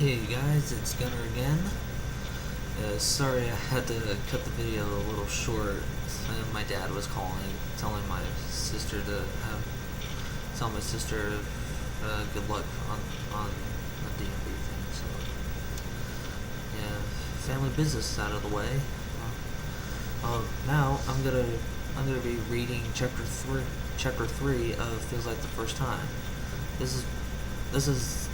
Hey guys, it's Gunner again. Sorry I had to cut the video a little short. My dad was calling, telling my sister tell my sister good luck on the DMV thing. So yeah, family business out of the way. Now I'm gonna be reading chapter three of Feels Like the First Time. This is this is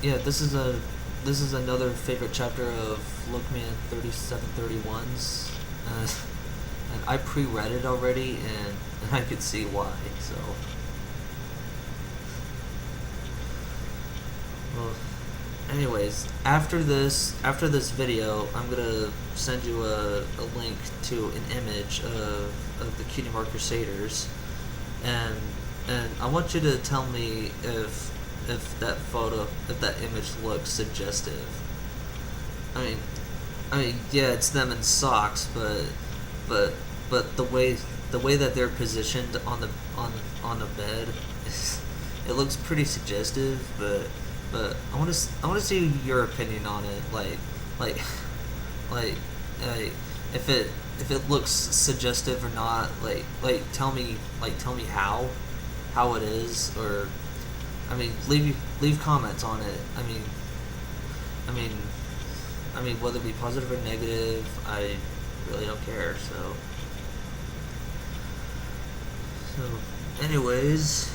yeah, this is another favorite chapter of Lookman 3731's, and I pre-read it already, and I could see why. So, well, anyways, after this video, I'm gonna send you a link to an image of the Cutie Mark Crusaders, and I want you to tell me if that image looks suggestive. I mean, yeah, it's them in socks, but the way that they're positioned on the bed, it looks pretty suggestive. But I want to see your opinion on it. Like, like, if it looks suggestive or not. Like tell me how it is, or I mean, leave comments on it. I mean, whether it be positive or negative, I really don't care. Anyways,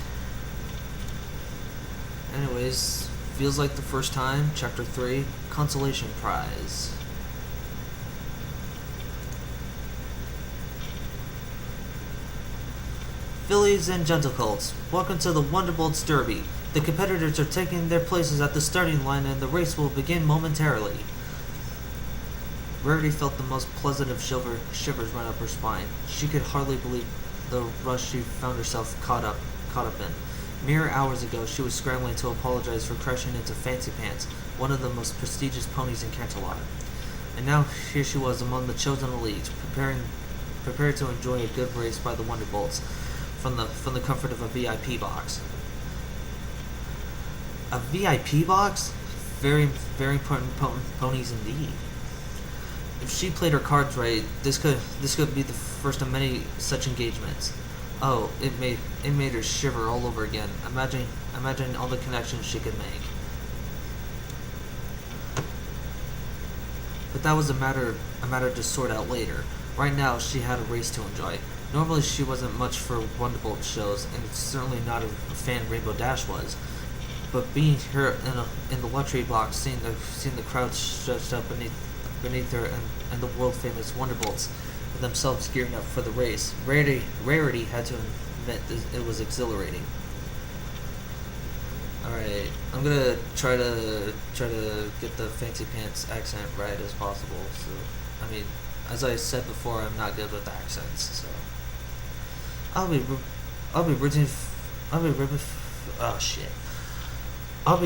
Feels Like the First Time, Chapter 3, Consolation Prize. Fillies and Gentlecolts, welcome to the Wonderbolts Derby. The competitors are taking their places at the starting line and the race will begin momentarily. Rarity felt the most pleasant of shivers run up her spine. She could hardly believe the rush she found herself caught up in. Mere hours ago, she was scrambling to apologize for crashing into Fancy Pants, one of the most prestigious ponies in Canterlot. And now here she was among the chosen elite, prepared to enjoy a good race by the Wonderbolts from the comfort of a VIP box. A VIP box? Very important ponies indeed. If she played her cards right, this could be the first of many such engagements. Oh, it made her shiver all over again. Imagine all the connections she could make. But that was a matter to sort out later. Right now, she had a race to enjoy. Normally, she wasn't much for Wonderbolt shows, and certainly not a fan Rainbow Dash was. But being here in the luxury box, seeing the crowd stretched up beneath her, and the world famous Wonderbolts themselves gearing up for the race, Rarity had to admit it was exhilarating. Alright, I'm gonna try to get the Fancy Pants accent right as possible. So, I mean, as I said before, I'm not good with accents. So, I'll be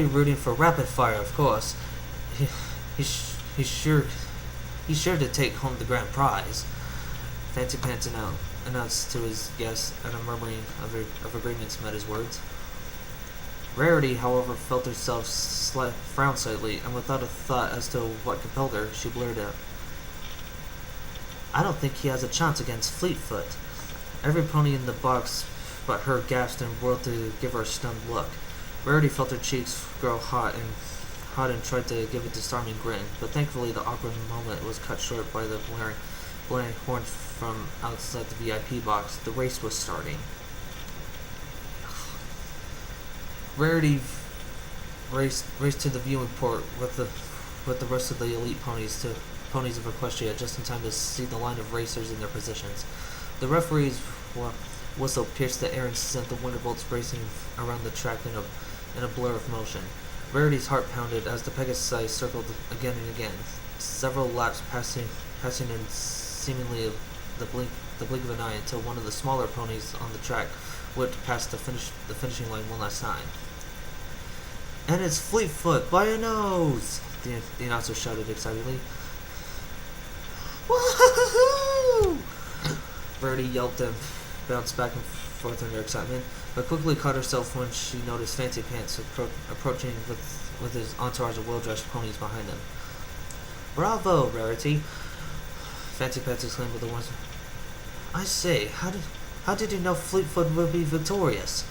rooting for Rapid Fire, of course. He's sure to take home the grand prize. Fancy Pants announced to his guests, and a murmuring of agreements met his words. Rarity, however, felt herself frown slightly, and without a thought as to what compelled her, she blurted out, "I don't think he has a chance against Fleetfoot." Every pony in the box but her gasped and whirled to give her a stunned look. Rarity felt her cheeks grow hot and tried to give a disarming grin, but thankfully the awkward moment was cut short by the blaring horn from outside the VIP box. The race was starting. Rarity raced to the viewing port with the rest of the elite ponies of Equestria just in time to see the line of racers in their positions. The referee's whistle pierced the air and sent the Wonderbolts racing around the track in a blur of motion. Rarity's heart pounded as the Pegasi circled again and again, several laps passing in seemingly the blink of an eye until one of the smaller ponies on the track whipped past the finishing line one last time. "And it's Fleetfoot by a nose!" the announcer shouted excitedly. "Woohoo!" Rarity yelped and bounced back and forth in her excitement, but quickly caught herself when she noticed Fancy Pants approaching with his entourage of well-dressed ponies behind him. "Bravo, Rarity!" Fancy Pants exclaimed with a whistle. "I say, how did you know Fleetfoot will be victorious?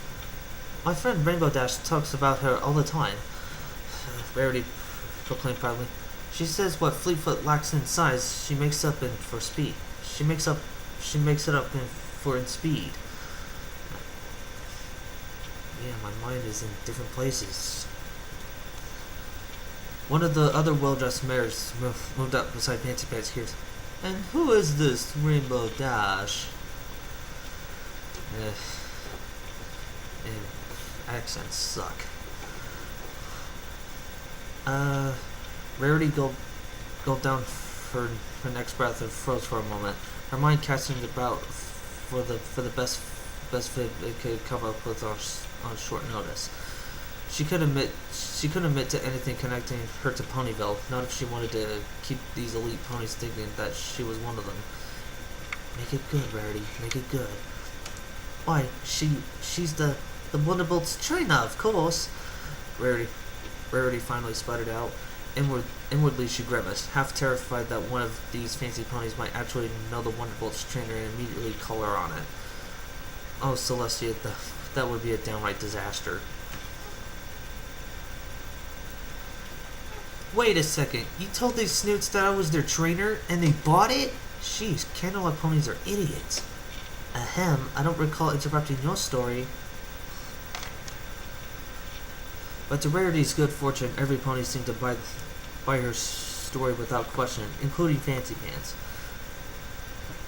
My friend Rainbow Dash talks about her all the time," Rarity proclaimed proudly. "She says what Fleetfoot lacks in size, she makes up in for speed. She makes it up in speed." Yeah, my mind is in different places. One of the other well-dressed mares moved up beside Fancy Pants here. "And who is this Rainbow Dash?" Accents suck. Rarity gulped down her next breath and froze for a moment, her mind casting about for the best fit it could come up with on short notice. She couldn't admit to anything connecting her to Ponyville, not if she wanted to keep these elite ponies thinking that she was one of them. "Make it good, Rarity. Make it good." "Why, she's the Wonderbolt's trainer, of course," Rarity finally sputtered out. Inwardly she grimaced, half terrified that one of these fancy ponies might actually know the Wonderbolt's trainer and immediately call her on it. Oh, Celestia, that would be a downright disaster. "Wait a second, you told these snoots that I was their trainer, and they bought it? Sheesh, Canterlot ponies are idiots." "Ahem, I don't recall interrupting your story." But to Rarity's good fortune, every pony seemed to buy her story without question, including Fancy Pants.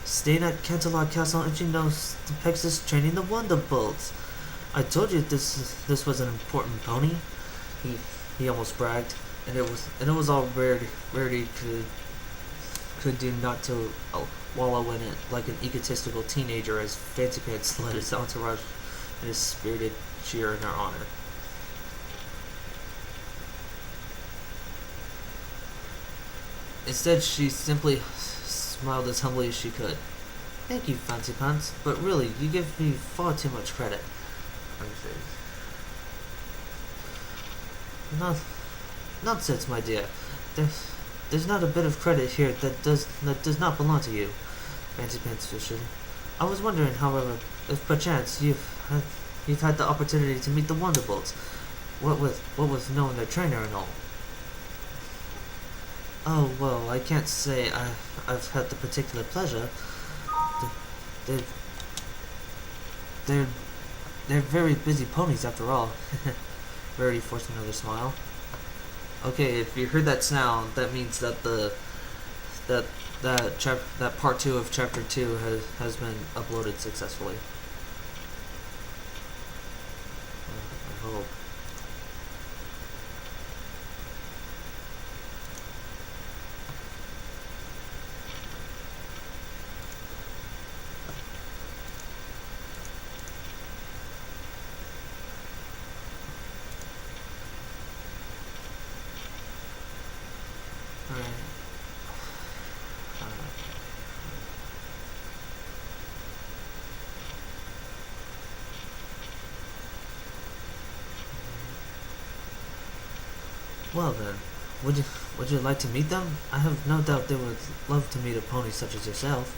"Staying at Canterlot Castle, and she knows the Pegasus training the Wonderbolts. I told you this was an important pony," he almost bragged, and it was all Rarity could do not to wallow in it like an egotistical teenager as Fancy Pants led his entourage in a spirited cheer in her honor. Instead, she simply smiled as humbly as she could. "Thank you, Fancy Pants, but really, you give me far too much credit." Nonsense, my dear. There's not a bit of credit here that does not belong to you," Fancy Pants fished. "I was wondering, however, if perchance you've had the opportunity to meet the Wonderbolts, what with knowing their trainer and all." "Oh, well, I can't say I've had the particular pleasure. They're very busy ponies after all." Rarity forced another smile. Okay, if you heard that sound, that means that that part 2 of chapter 2 has been uploaded successfully. I hope. Well then, would you like to meet them? I have no doubt they would love to meet a pony such as yourself,"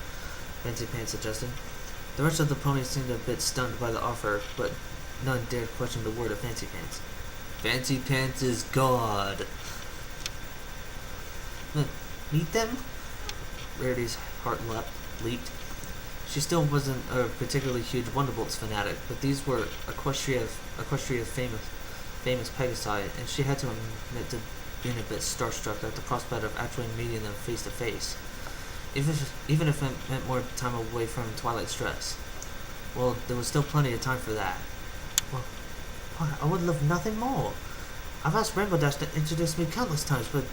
Fancy Pants suggested. The rest of the ponies seemed a bit stunned by the offer, but none dared question the word of Fancy Pants. "Fancy Pants is God." "Meet them?" Rarity's heart leaped. She still wasn't a particularly huge Wonderbolts fanatic, but these were Equestria famous Pegasi, and she had to admit to being a bit starstruck at the prospect of actually meeting them face to face, even if it meant more time away from Twilight stress. Well, there was still plenty of time for that. "Well, I would love nothing more. I've asked Rainbow Dash to introduce me countless times, but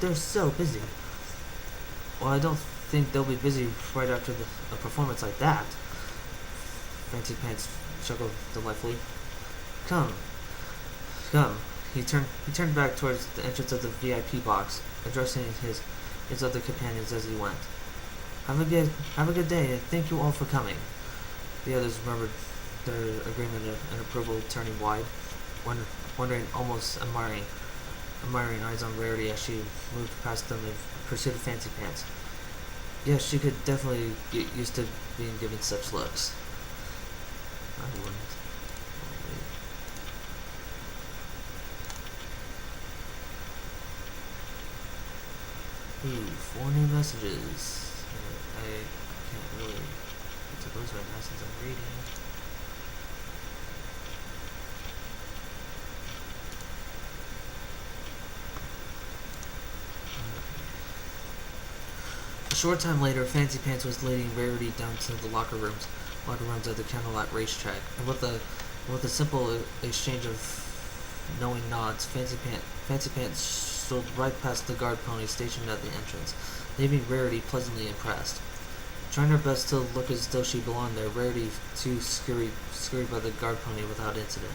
they're so busy." "Well, I don't think they'll be busy right after a performance like that." Fancy Pants chuckled delightfully. Come. He turned back towards the entrance of the VIP box, addressing his other companions as he went. Have a good day, and thank you all for coming." The others remembered their agreement and approval turning wide, wondering, almost admiring eyes on Rarity as she moved past them in pursuit of Fancy Pants. Yes, she could definitely get used to being given such looks. I wouldn't. Ooh, 4 new messages. I can't really get to those right now since I'm reading. A short time later, Fancy Pants was leading Rarity down to the locker rooms at the Candlelight racetrack, and with a simple exchange of knowing nods, Fancy Pants strolled right past the guard pony stationed at the entrance, leaving Rarity pleasantly impressed. Trying her best to look as though she belonged there, Rarity too scurried by the guard pony without incident.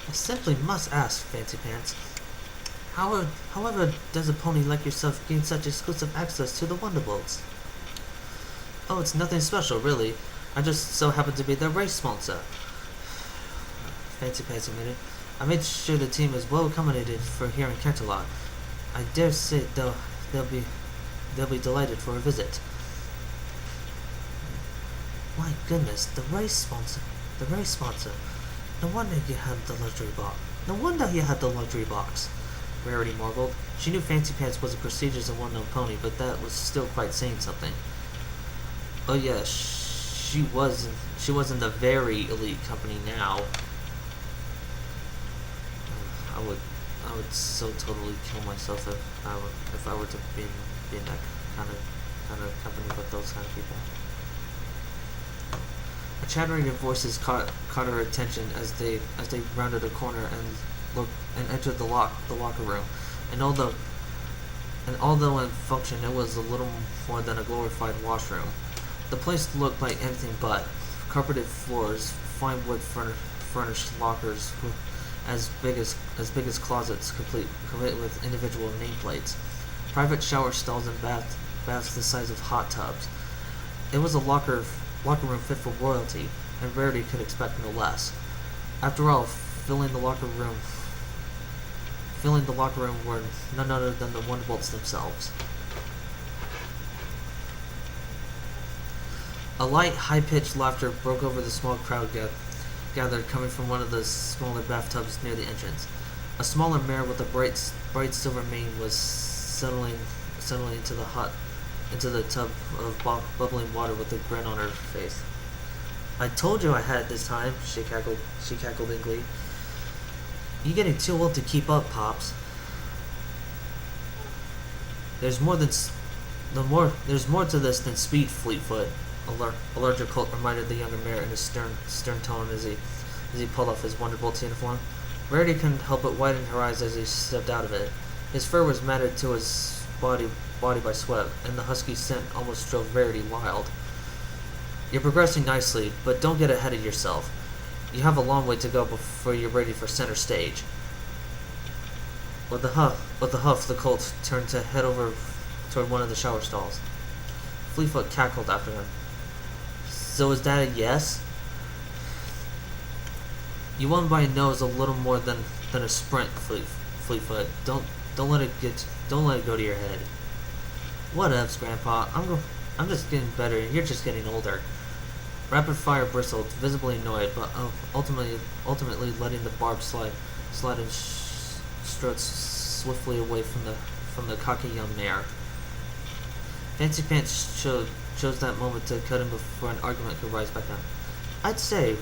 I simply must ask, Fancy Pants, however does a pony like yourself gain such exclusive access to the Wonderbolts? Oh, it's nothing special, really. I just so happen to be their race sponsor. Fancy Pants admitted. I made sure the team is well accommodated for here in Canterlot. I dare say they'll be delighted for a visit. My goodness, the race sponsor. No wonder you had the luxury box. Rarity marveled. She knew Fancy Pants was a prestigious and well-known pony, but that was still quite saying something. Oh yeah, she was in the very elite company now. I would so totally kill myself if I were to be in that kind of company with those kind of people. A chattering of voices caught her attention as they rounded a corner and entered the locker room. And although in function it was a little more than a glorified washroom, the place looked like anything but. Carpeted floors, fine wood furnished lockers as big as closets, complete with individual nameplates, private shower stalls and baths the size of hot tubs. It was a locker room fit for royalty, and Rarity could expect no less. After all, filling the locker room were none other than the Wonderbolts themselves. A light, high-pitched laughter broke over the small crowd gathered coming from one of the smaller bathtubs near the entrance. A smaller mare with a bright silver mane was settling into the tub of bubbling water with a grin on her face. I told you I had it this time, she cackled in glee. You getting too old to keep up, Pops. There's more to this than speed, Fleetfoot. A larger colt reminded the younger mare in a stern tone as he pulled off his Wonderbolt uniform. Rarity couldn't help but widen her eyes as he stepped out of it. His fur was matted to his body by sweat, and the husky scent almost drove Rarity wild. You're progressing nicely, but don't get ahead of yourself. You have a long way to go before you're ready for center stage. With a huff, the colt turned to head over toward one of the shower stalls. Fleetfoot cackled after him. So is that a yes? You won by a nose a little more than a sprint, Fleetfoot. Don't let it go to your head. Whatevs, Grandpa. I'm just getting better, and you're just getting older. Rapid Fire bristled, visibly annoyed, but ultimately letting the barb slide and strode swiftly away from the cocky young mare. Fancy Pants chose that moment to cut him before an argument could rise back up. I'd say,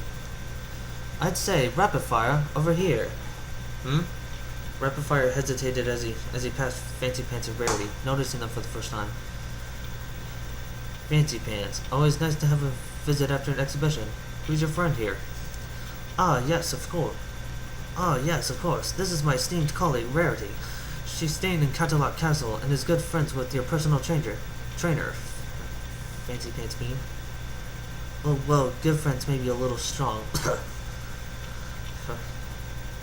Rapid Fire, over here. Rapid Fire hesitated as he passed Fancy Pants and Rarity, noticing them for the first time. Fancy Pants, always nice to have a visit after an exhibition. Who's your friend here? Ah, yes, of course. This is my esteemed colleague, Rarity. She's staying in Canterlot Castle and is good friends with your personal trainer. Fancy Pants beamed. Oh, well, good friends may be a little strong.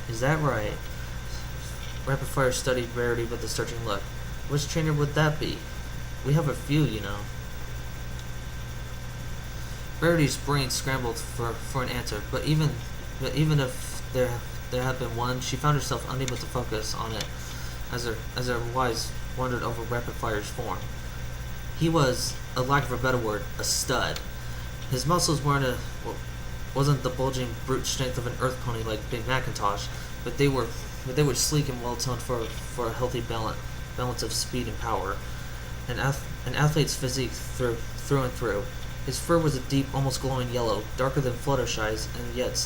Is that right? Rapid Fire studied Rarity with a searching look. Which trainer would that be? We have a few, you know. Rarity's brain scrambled for an answer, but even if there had been one, she found herself unable to focus on it as her eyes wandered over Rapid Fire's form. He was, a lack of a better word, a stud. His muscles wasn't the bulging brute strength of an earth pony like Big Macintosh, but they were sleek and well toned for a healthy balance of speed and power. An athlete's physique through and through. His fur was a deep, almost glowing yellow, darker than Fluttershy's, and yet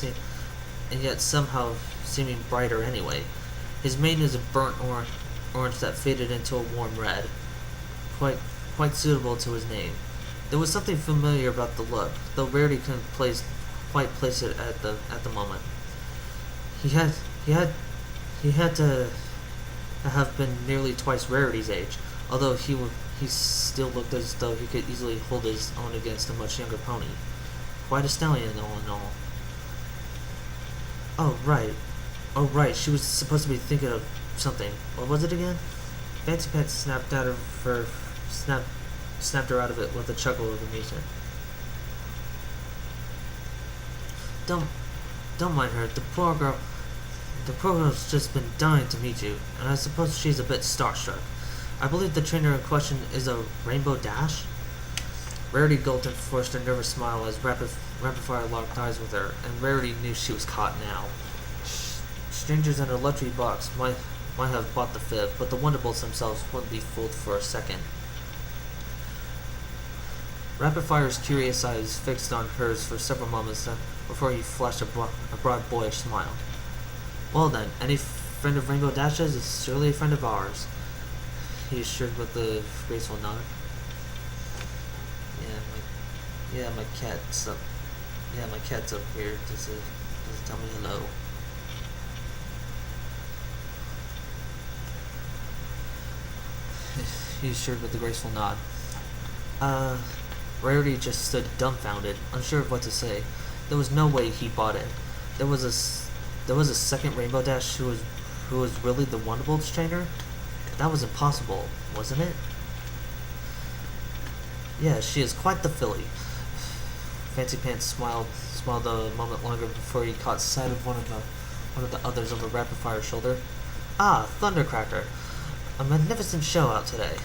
somehow seeming brighter anyway. His mane was a burnt orange that faded into a warm red, quite suitable to his name. There was something familiar about the look, though Rarity couldn't quite place it at the moment. He had to have been nearly twice Rarity's age, although he still looked as though he could easily hold his own against a much younger pony. Quite a stallion, all in all. Oh right, she was supposed to be thinking of something. What was it again? Fancy Pants snapped her out of it with a chuckle of amusement. Don't mind her. The poor girl's just been dying to meet you, and I suppose she's a bit starstruck. I believe the trainer in question is a Rainbow Dash? Rarity gulped and forced a nervous smile as Rapid Fire locked eyes with her, and Rarity knew she was caught now. Strangers in a luxury box might have bought the fib, but the Wonderbolts themselves wouldn't be fooled for a second. Rapid Fire's curious eyes fixed on hers for several moments before he flashed a broad boyish smile. Well then, any friend of Rainbow Dash's is surely a friend of ours, he assured with a graceful nod. My cat's up. Yeah, my cat's up here. Does it tell me hello? He assured with a graceful nod. Rarity just stood dumbfounded, unsure of what to say. There was no way he bought it. There was a second Rainbow Dash who was really the Wonderbolts trainer? That was impossible, wasn't it? Yeah, she is quite the filly. Fancy Pants smiled a moment longer before he caught sight of one of the others over Rapid Fire's shoulder. Ah, Thundercracker! A magnificent show out today.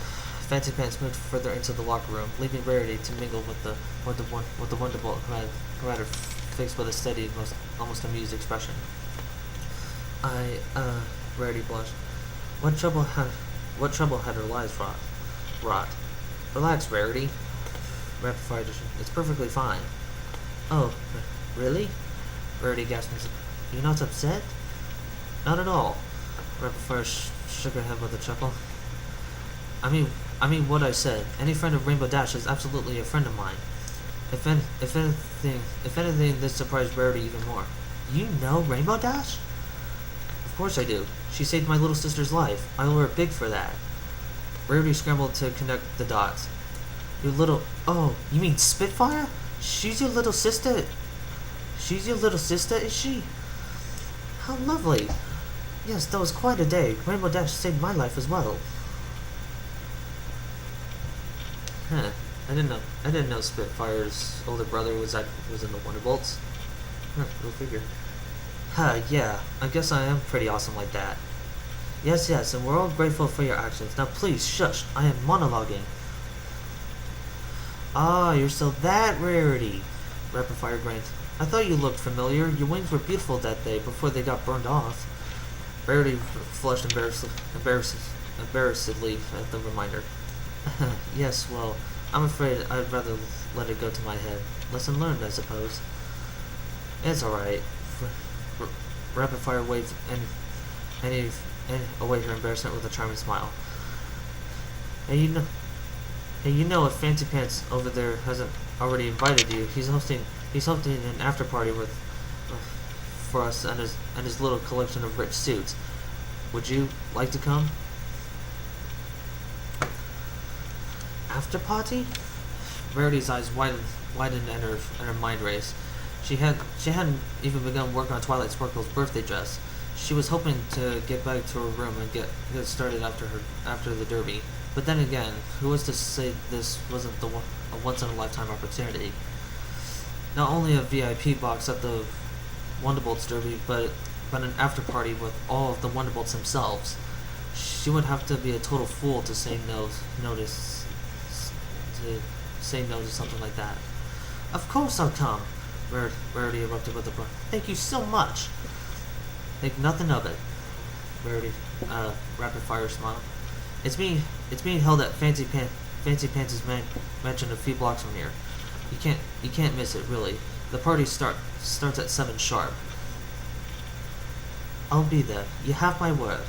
Fancy Pants moved further into the locker room, leaving Rarity to mingle with the Wonderbolt who had her face with a steady, almost amused expression. Rarity blushed. What trouble had her lies wrought? Relax, Rarity. Rapid Fire just, it's perfectly fine. Oh, really? Rarity gasped. You're not upset? Not at all. Rapid Fire shook her head with a chuckle. I mean what I said. Any friend of Rainbow Dash is absolutely a friend of mine. If anything, this surprised Rarity even more. You know Rainbow Dash? Of course I do. She saved my little sister's life. I owe her big for that. Rarity scrambled to connect the dots. Oh, you mean Spitfire? She's your little sister, is she? How lovely. Yes, that was quite a day. Rainbow Dash saved my life as well. Huh. I didn't know Spitfire's older brother was in the Wonderbolts. Huh, go figure. Yeah, I guess I am pretty awesome like that. Yes, and we're all grateful for your actions. Now please, shush, I am monologuing. Ah, you're still that Rarity. Rapid Fire grinned. I thought you looked familiar. Your wings were beautiful that day before they got burned off. Rarity flushed embarrassedly at the reminder. Yes, well, I'm afraid I'd rather let it go to my head. Lesson learned, I suppose. It's alright. Rapid Fire waved and away her embarrassment with a charming smile. Hey, you know if Fancy Pants over there hasn't already invited you, he's hosting an after party for us and his little collection of rich suits. Would you like to come? After party? Rarity's eyes widened and her mind raced. She hadn't even begun work on Twilight Sparkle's birthday dress. She was hoping to get back to her room and get started after the derby. But then again, who was to say this wasn't a once in a lifetime opportunity? not only a VIP box at the Wonderbolts Derby, but an after party with all of the Wonderbolts themselves. She would have to be a total fool to say no to something like that. Of course I'll come, Rarity erupted with a blunt. Thank you so much. Think nothing of it. Rarity, rapid fire smile. It's being held at Fancy Pants' mansion a few blocks from here. You can't miss it, really. The party starts at 7 sharp. I'll be there. You have my word.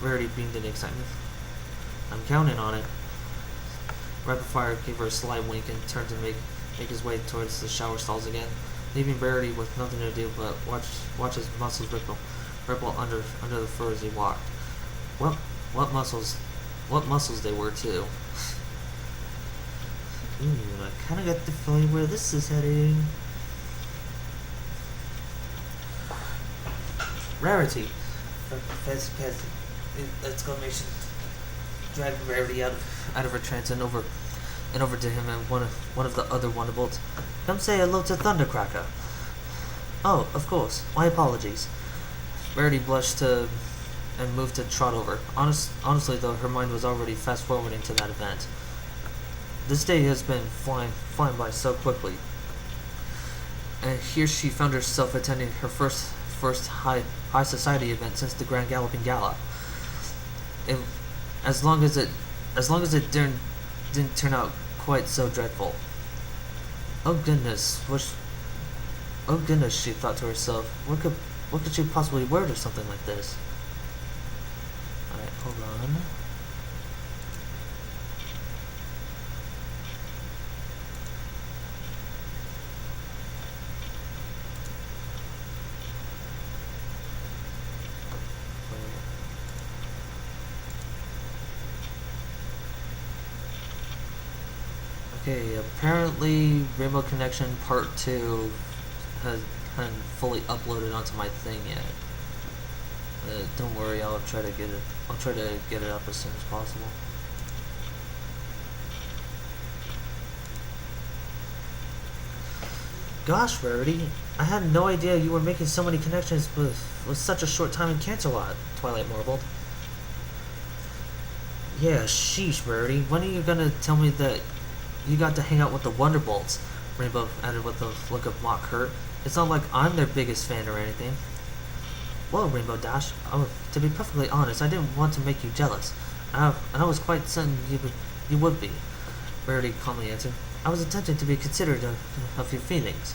Rarity beamed in excitement. I'm counting on it. Rapid Fire gave her a sly wink and turned to make his way towards the shower stalls again, leaving Rarity with nothing to do but watch his muscles ripple under the fur as he walked. What muscles they were too. Ooh, I kinda got the feeling where this is heading. Rarity. Fancy Pants exclamation dragged Rarity out of her trance and over to him and one of the other Wonderbolts. Come say hello to Thundercracker. Oh, of course. My apologies. Rarity blushed and moved to trot over. Honestly, though, her mind was already fast-forwarding to that event. This day has been flying by so quickly. And here she found herself attending her first high society event since the Grand Galloping Gala. As long as it didn't turn out quite so dreadful. Oh goodness, she thought to herself. What could she possibly wear to something like this? Alright, hold on. Okay, apparently Rainbow Connection Part 2 hasn't fully uploaded onto my thing yet. Don't worry, I'll try to get it up as soon as possible. Gosh, Rarity, I had no idea you were making so many connections with such a short time in Canterlot, Twilight marveled. Yeah, sheesh, Rarity. When are you gonna tell me that you got to hang out with the Wonderbolts? Rainbow added with a look of mock hurt. It's not like I'm their biggest fan or anything. Well, Rainbow Dash, to be perfectly honest, I didn't want to make you jealous. And I was quite certain you would be, Rarity calmly answered. I was attempting to be considerate of your feelings.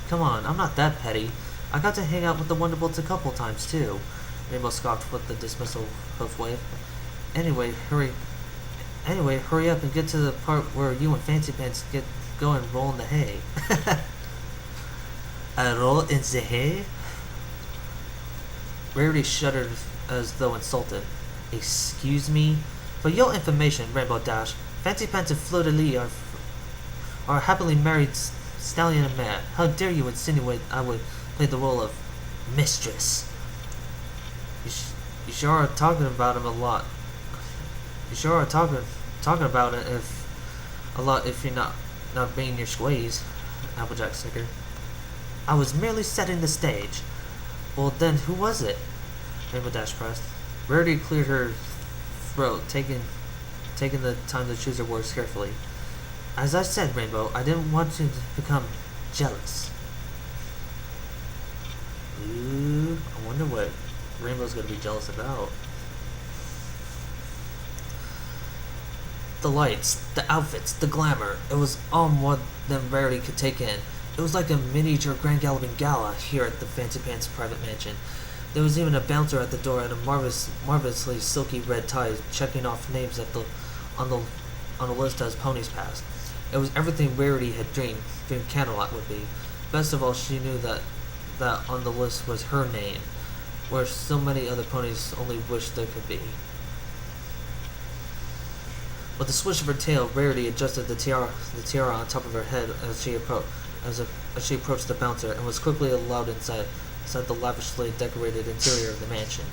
Come on, I'm not that petty. I got to hang out with the Wonderbolts a couple times, too. Rainbow scoffed with the dismissal hoof wave. Anyway, hurry up and get to the part where you and Fancy Pants go and roll in the hay. I roll in the hay? Rarity shuddered as though insulted. Excuse me? For your information, Rainbow Dash, Fancy Pants and Fleur de Lis are happily married stallion and mare. How dare you insinuate I would play the role of mistress? You sure are talking about him a lot. You sure are talking about it if you're not being your squeeze. Applejack snickered. I was merely setting the stage. Well then, who was it? Rainbow Dash pressed. Rarity cleared her throat, taking the time to choose her words carefully. As I said, Rainbow, I didn't want you to become jealous. Ooh, I wonder what Rainbow's gonna be jealous about. The lights, the outfits, the glamour, it was all more than Rarity could take in. It was like a miniature Grand Galloping Gala here at the Fancy Pants private mansion. There was even a bouncer at the door in a marvelously silky red tie checking off names on the list as ponies passed. It was everything Rarity had dreamed Canterlot would be. Best of all, she knew that on the list was her name, where so many other ponies only wished there could be. With a swish of her tail, Rarity adjusted the tiara on top of her head as she approached the bouncer and was quickly allowed inside the lavishly decorated interior of the mansion.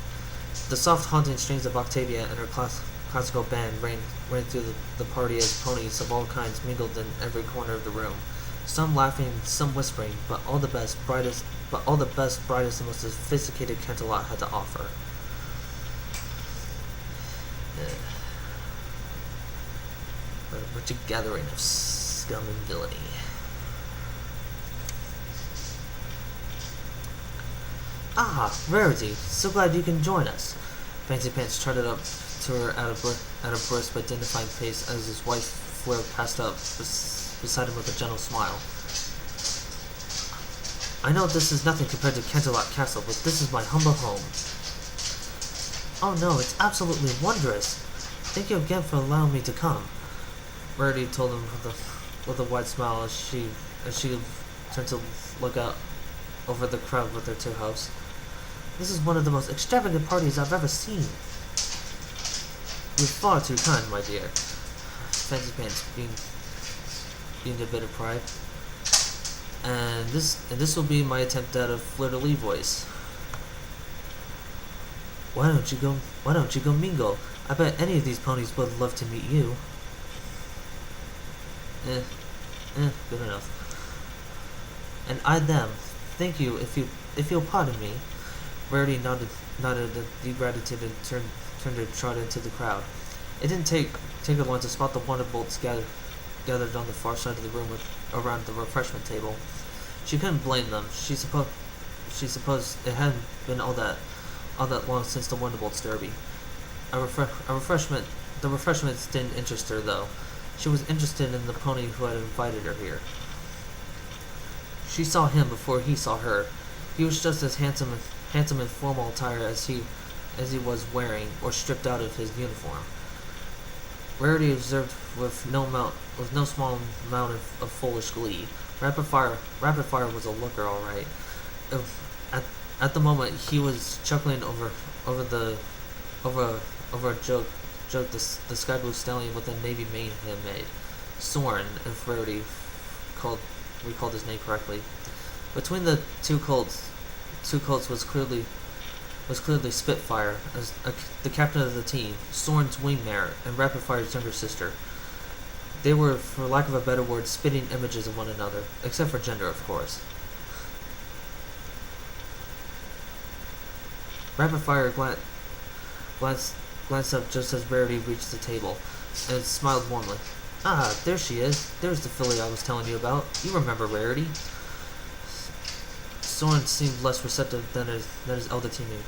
The soft, haunting strains of Octavia and her classic classical band ran through the party as ponies of all kinds mingled in every corner of the room. Some laughing, some whispering, but all the best, brightest, and most sophisticated Canterlot had to offer. A wretched gathering of scum and villainy. Ah, Rarity, so glad you can join us. Fancy Pants trotted up to her at a brisk but dignified pace as his wife flared past up beside him with a gentle smile. I know this is nothing compared to Canterlot Castle, but this is my humble home. Oh no, it's absolutely wondrous. Thank you again for allowing me to come. Rarity told him with a wide smile as she turned to look out over the crowd with her two hosts. This is one of the most extravagant parties I've ever seen. You're far too kind, my dear. Fancy Pants being a bit of pride. And this will be my attempt at a fleur-de-lis voice. Why don't you go mingle? I bet any of these ponies would love to meet you. Good enough. And I them. Thank you, if you'll pardon me. Rarity nodded in deep gratitude and turned to trot into the crowd. It didn't take her long to spot the Wonderbolts gathered on the far side of the room around the refreshment table. She couldn't blame them. She supposed it hadn't been all that long since the Wonderbolts Derby. The refreshments didn't interest her though. She was interested in the pony who had invited her here. She saw him before he saw her. He was just as handsome in formal attire as he was wearing or stripped out of his uniform. Rarity observed with no small amount of foolish glee. Rapid Fire was a looker, all right. At the moment, he was chuckling over a joke the sky blue stallion with a navy mane had made. Soren, if Rarity recalled his name correctly. Between the two colts was clearly Spitfire, as the captain of the team, Soren's wing mare, and Rapid Fire's younger sister. They were, for lack of a better word, spitting images of one another, except for gender, of course. Rapid Fire glanced up just as Rarity reached the table, and smiled warmly. Ah, there she is. There's the filly I was telling you about. You remember Rarity. Soren seemed less receptive than his elder teammate.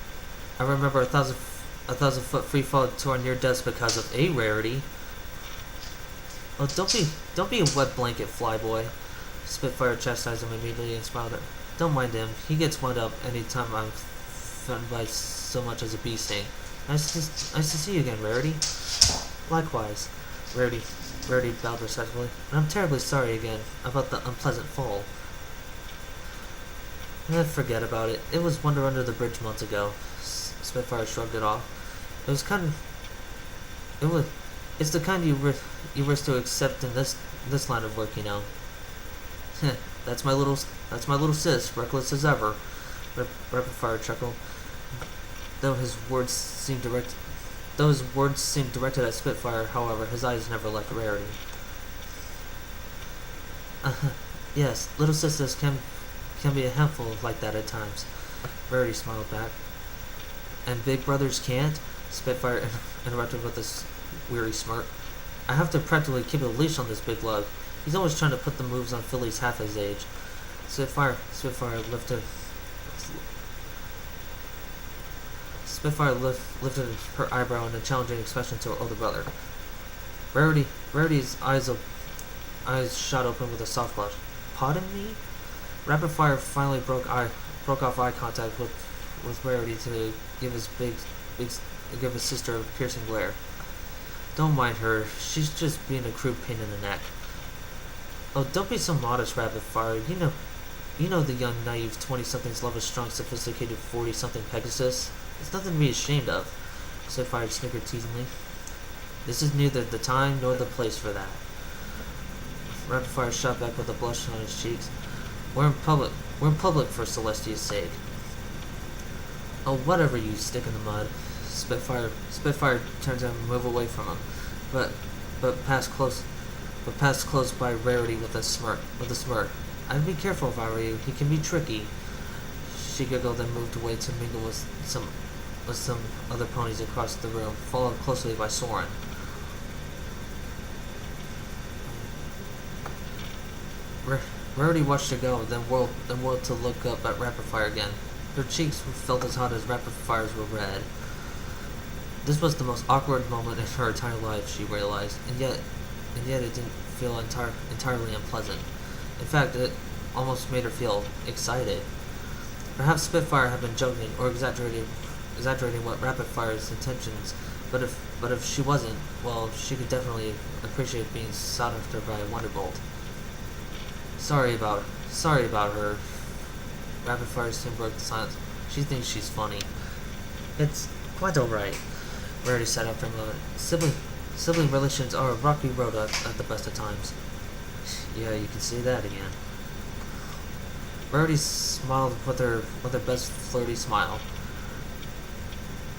I remember a thousand foot free fall to our near deaths because of a Rarity. Oh, don't be a wet blanket, flyboy. Spitfire chastised him immediately and smiled at him. Don't mind him. He gets wound up any time I'm threatened by so much as a bee sting. Nice to see you again, Rarity. Likewise, Rarity bowed respectfully. And I'm terribly sorry again about the unpleasant fall. Forget about it. It was Wonder Under the Bridge months ago. Spitfire shrugged it off. It's the kind you risk to accept in this line of work, you know. That's my little sis, reckless as ever. Rapid Fire chuckled. Though his words seemed directed at Spitfire, however, his eyes never left Rarity. Yes, little sisters can be a handful like that at times. Rarity smiled back. And big brothers can't? Spitfire interrupted with a weary smirk. I have to practically keep a leash on this big lug. He's always trying to put the moves on fillies half his age. Spitfire lifted her eyebrow in a challenging expression to her older brother. Rarity's eyes shot open with a soft blush. Pardon me? Rapid Fire finally broke off eye contact with Rarity to give his sister a piercing glare. Don't mind her. She's just being a crude pain in the neck. Oh, don't be so modest, Rapid Fire. You know the young, naive 20-somethings love a strong, sophisticated 40-something Pegasus. It's nothing to be ashamed of. Spitfire snickered teasingly. This is neither the time nor the place for that. Rapid Fire shot back with a blush on his cheeks. We're in public for Celestia's sake. Oh, whatever, you stick in the mud. Spitfire turns and move away from him, but but pass close by Rarity with a smirk. I'd be careful if I were you. He can be tricky. She giggled and moved away to mingle with some other ponies across the room, followed closely by Soren. Rarity watched her go, then whirled to look up at Rapidfire again. Her cheeks felt as hot as Rapidfire's were red. This was the most awkward moment in her entire life, she realized, and yet it didn't feel entirely unpleasant. In fact, it almost made her feel excited. Perhaps Spitfire had been joking or exaggerating what Rapidfire's intentions, but if she wasn't, well, she could definitely appreciate being sought after by a Wonderbolt. Sorry about her. Rapidfire soon broke the silence. She thinks she's funny. It's quite alright, Rarity said after a moment. Sibling relations are a rocky road at the best of times. Yeah, you can say that again. Rarity smiled with her best flirty smile.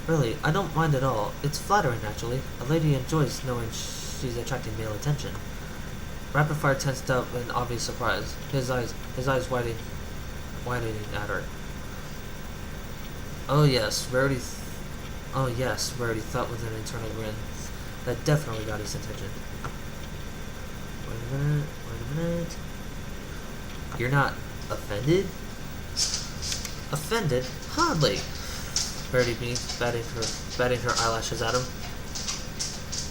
Really, I don't mind at all. It's flattering, actually. A lady enjoys knowing she's attracting male attention. Rapidfire tensed up in obvious surprise, his eyes widening at her. Oh yes, Rarity thought with an internal grin. That definitely got his attention. Wait a minute. You're not offended? Offended? Hardly. Rarity beamed, batting her eyelashes at him.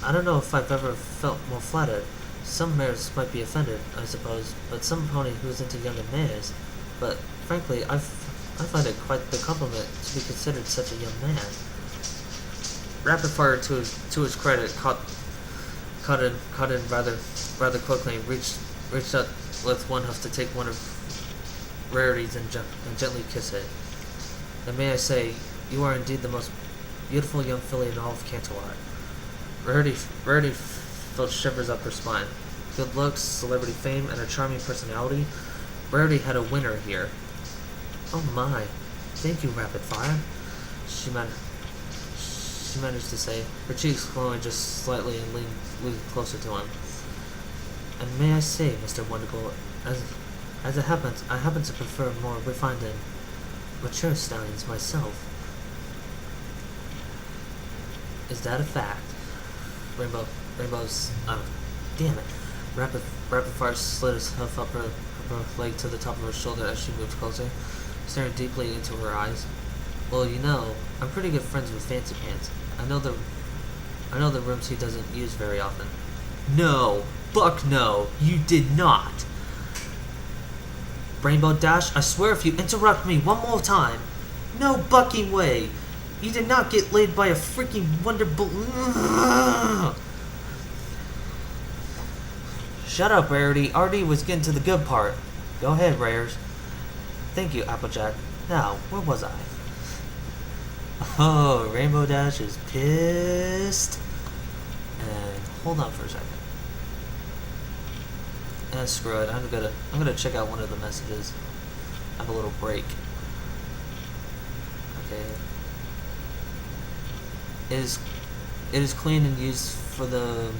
I don't know if I've ever felt more flattered. Some mares might be offended, I suppose, but some pony who's into younger mares. But frankly, I find it quite the compliment to be considered such a young man. Rapidfire, to his credit, caught in rather quickly and reached out with one hoof to take one of Rarity's and gently kiss it. And may I say, you are indeed the most beautiful young filly in all of Canterlot. Rarity felt shivers up her spine. Good looks, celebrity fame, and a charming personality. Rarity had a winner here. Oh my. Thank you, Rapidfire. She managed to say, her cheeks glowing just slightly and leaned closer to him. And may I say, Mr. Wonderbolt, as it happens, I happen to prefer more refined and mature stallions myself. Is that a fact? Rainbow's, damn it. Rapidfire slid his hoof up her leg to the top of her shoulder as she moved closer, staring deeply into her eyes. Well, you know, I'm pretty good friends with Fancy Pants. I know the rooms he doesn't use very often. No! Buck no! You did not! Rainbow Dash, I swear if you interrupt me one more time, no bucking way! You did not get laid by a freaking Wonderbolt. Shut up, Rarity. Artie was getting to the good part. Go ahead, Rares. Thank you, Applejack. Now, where was I? Oh, Rainbow Dash is pissed. And hold on for a second. Screw it. I'm gonna check out one of the messages. Have a little break. Okay. It is clean and used for the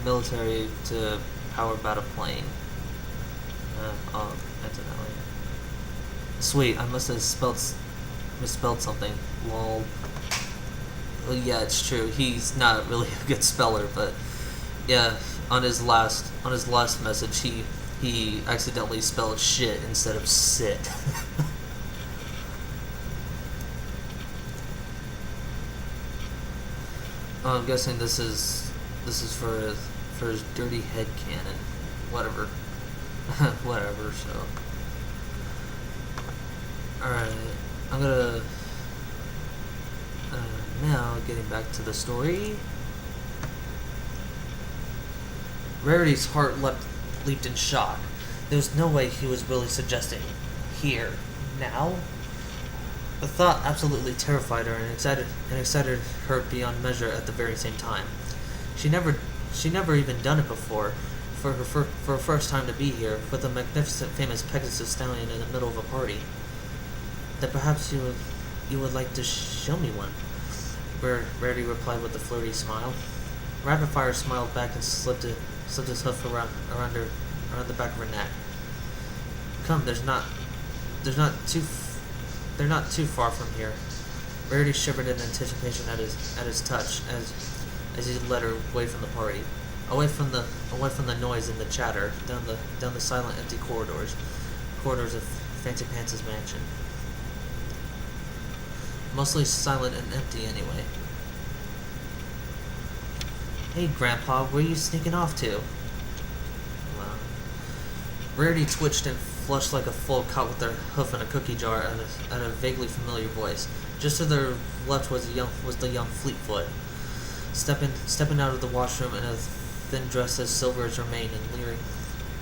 military to power battle plane. Incidentally. Sweet, I must have misspelled something. Lol. Well, yeah, it's true. He's not really a good speller, but yeah, on his last message, he accidentally spelled shit instead of sit. I'm guessing this is for his dirty head cannon. Whatever. Whatever, so. Alright, I'm gonna... now, getting back to the story. Rarity's heart leaped in shock. There was no way he was really suggesting here, now. The thought absolutely terrified her and excited her beyond measure at the very same time. She never even done it before. For her first time to be here with a magnificent, famous Pegasus stallion in the middle of a party. That perhaps you would like to show me one. Rarity replied with a flirty smile. Rapid Fire smiled back and slipped his hoof around the back of her neck. Come, they're not too far from here. Rarity shivered in anticipation at his touch as he led her away from the party, away from the noise and the chatter, down the silent, empty corridors of Fancy Pants' mansion. Mostly silent and empty, anyway. Hey, Grandpa, where are you sneaking off to? Well, Rarity twitched and flushed like a foal caught with their hoof in a cookie jar at a vaguely familiar voice. Just to their left was the young Fleetfoot, stepping out of the washroom in a thin dress as silver as her mane and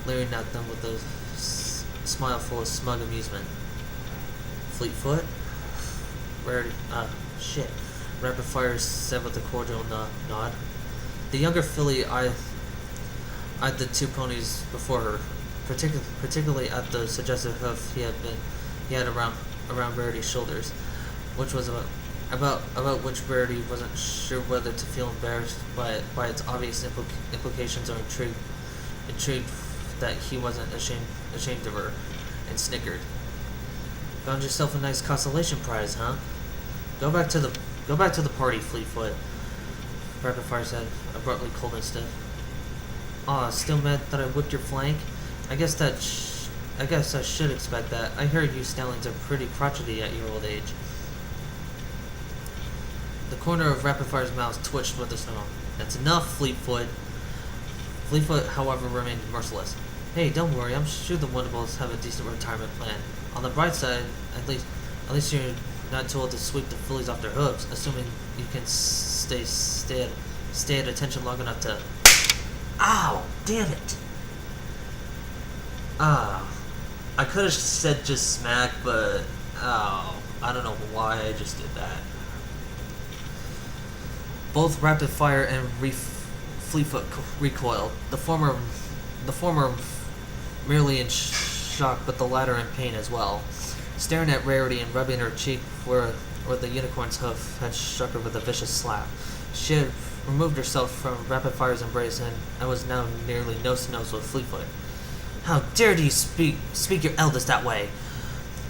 leering at them with a smile full of smug amusement. Fleetfoot? Rarity, shit. Rapid Fire said with a cordial nod. The younger filly eyed the two ponies before her, particularly at the suggestive hoof he had around Rarity's shoulders, which was about which Rarity wasn't sure whether to feel embarrassed by its obvious implications or intrigued that he wasn't ashamed of her, and snickered. Found yourself a nice consolation prize, huh? Go back to the party, Fleetfoot. Rapid Fire said, abruptly cold and stiff. Aw, still mad that I whipped your flank? I guess I should expect that. I heard you stallions are pretty crotchety at your old age. The corner of Rapid Fire's mouth twitched with a snarl. That's enough, Fleetfoot. Fleetfoot, however, remained merciless. Hey, don't worry. I'm sure the Wonderballs have a decent retirement plan. On the bright side, at least you're not too old to sweep the fillies off their hooves, assuming you can stay at attention long enough to. Ow! Damn it! I could have said just smack, but I don't know why I just did that. Both Rapid Fire and Fleetfoot recoiled. The former merely in shock, but the latter in pain as well, staring at Rarity and rubbing her cheek where the unicorn's hoof had struck her with a vicious slap. She had removed herself from Rapid Fire's embrace and was now nearly nose to nose with Fleetfoot. How dare you speak your eldest that way?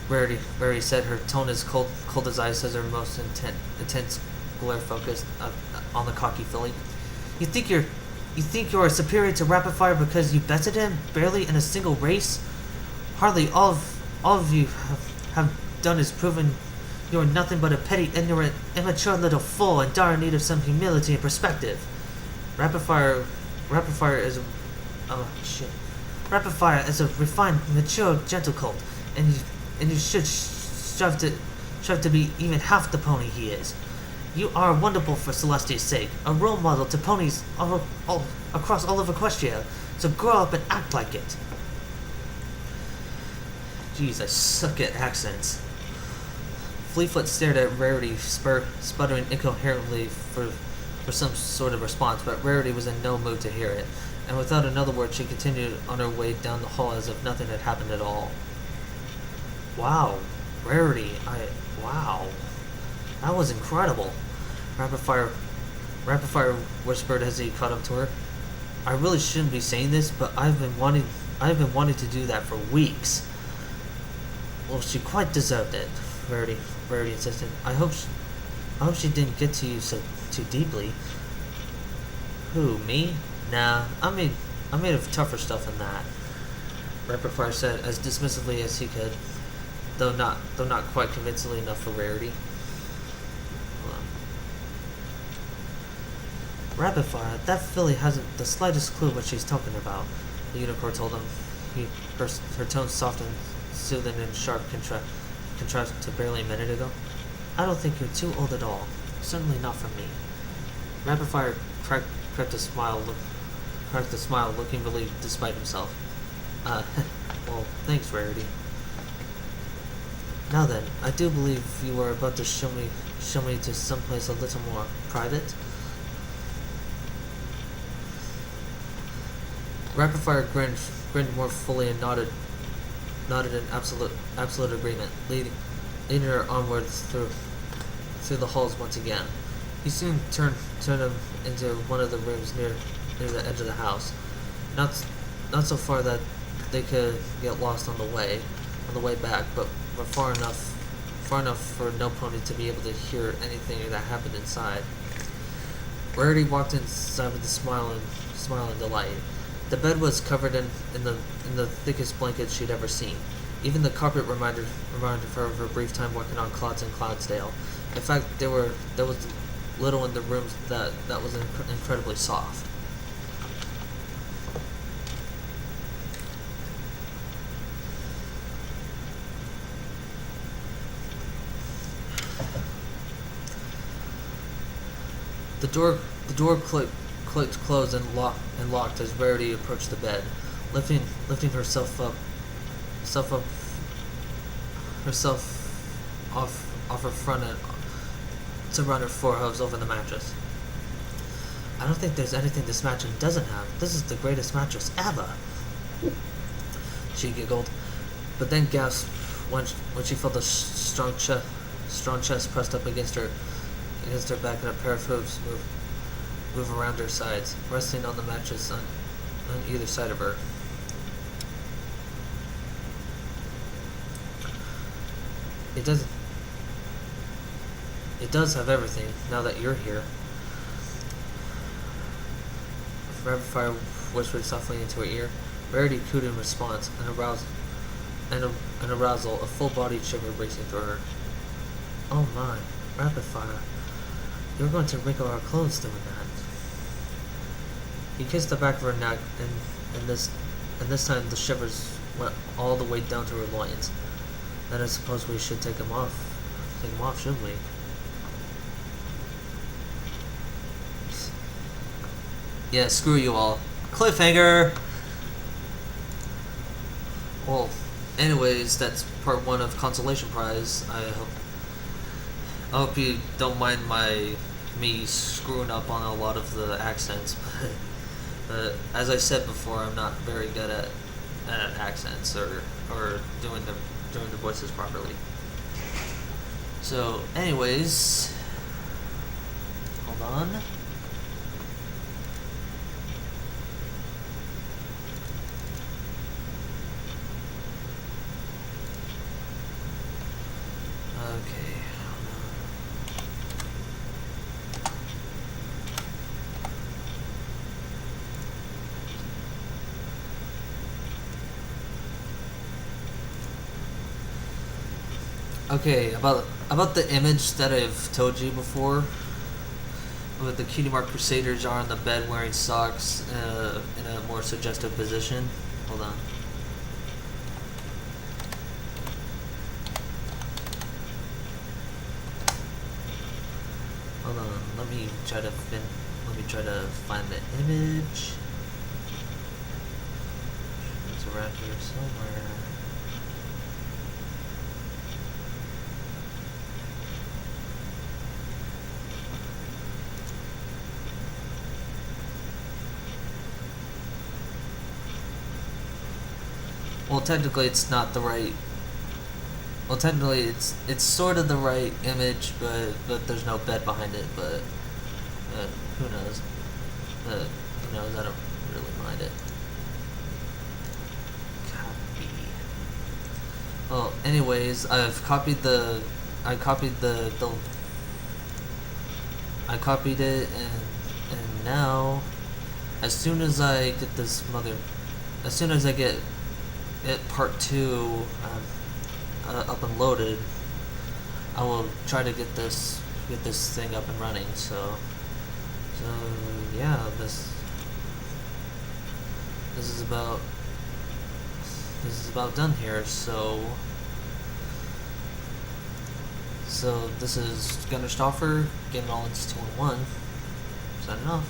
Rarity said, her tone as cold as ice as her most intense glare focused on the cocky filly. You think you're superior to Rapid Fire because you bested him barely in a single race? Hardly all of you have done is proven you are nothing but a petty, ignorant, immature little fool in dire need of some humility and perspective. Rapid Fire is Rapid Fire is a refined, mature, gentle colt, and you should strive to be even half the pony he is. You are wonderful for Celestia's sake, a role model to ponies all across all of Equestria, so grow up and act like it. Jeez, I suck at accents. Fleetfoot stared at Rarity, sputtering incoherently for some sort of response, but Rarity was in no mood to hear it, and without another word she continued on her way down the hall as if nothing had happened at all. Wow, Rarity, wow. That was incredible. Rapid Fire whispered as he caught up to her. I really shouldn't be saying this, but I've been wanting to do that for weeks. Well, she quite deserved it, Rarity insisted. I hope she didn't get to you so too deeply. Who, me? Nah, I'm made of tougher stuff than that. Rapid Fire said as dismissively as he could, though not quite convincingly enough for Rarity. Rapid Fire, that filly hasn't the slightest clue what she's talking about, the unicorn told him. Her tone soft and soothing in sharp contrast to barely a minute ago. I don't think you're too old at all. Certainly not for me. Rapid Fire cracked a smile, looking relieved despite himself. Well, thanks, Rarity. Now then, I do believe you were about to show me to someplace a little more private. Rapid Fire grinned more fully and nodded in absolute agreement, leading her onward through the halls once again. He soon turned him into one of the rooms near the edge of the house, not not so far that they could get lost on the way back, but far enough for no pony to be able to hear anything that happened inside. Rarity walked inside with a smile and delight. The bed was covered in the thickest blanket she'd ever seen. Even the carpet reminded her of her brief time working on clods in Cloudsdale. In fact, there was little in the rooms that was incredibly soft. The door clicked closed and locked as Rarity approached the bed, lifting herself off her front end to run her forehooves over the mattress. I don't think there's anything this mattress doesn't have. This is the greatest mattress ever. She giggled, but then gasped when she felt a strong chest pressed up against her back and a pair of hooves move around her sides, resting on the mattress on either side of her. It does have everything, now that you're here. Rapid Fire whispered softly into her ear. Rarity cooed in response, an arousal, a full-bodied shiver racing through her. Oh my, Rapid Fire. You're going to wrinkle our clothes doing that. He kissed the back of her neck, and this time the shivers went all the way down to her loins. Then I suppose we should take them off. Shouldn't we? Yeah, screw you all. Cliffhanger! Well, anyways, that's part 1 of Consolation Prize. I hope you don't mind me screwing up on a lot of the accents, but as I said before, I'm not very good at accents or doing the voices properly. So, anyways, hold on. Okay. Okay, about the image that I've told you before, with the Cutie Mark Crusaders are on the bed wearing socks in a more suggestive position. Hold on. Hold on. Let me try to find the image. It's around here somewhere. Well, technically it's not the right. Well, technically it's sort of the right image, but there's no bed behind it. But who knows? Who knows? I don't really mind it. Copy. Well, anyways, I copied it, and now, as soon as I get part 2 up and loaded, I will try to get this thing up and running. So yeah, this is about done here. So this is Gunnar Stauffer, Game All It's 2-1, signing off.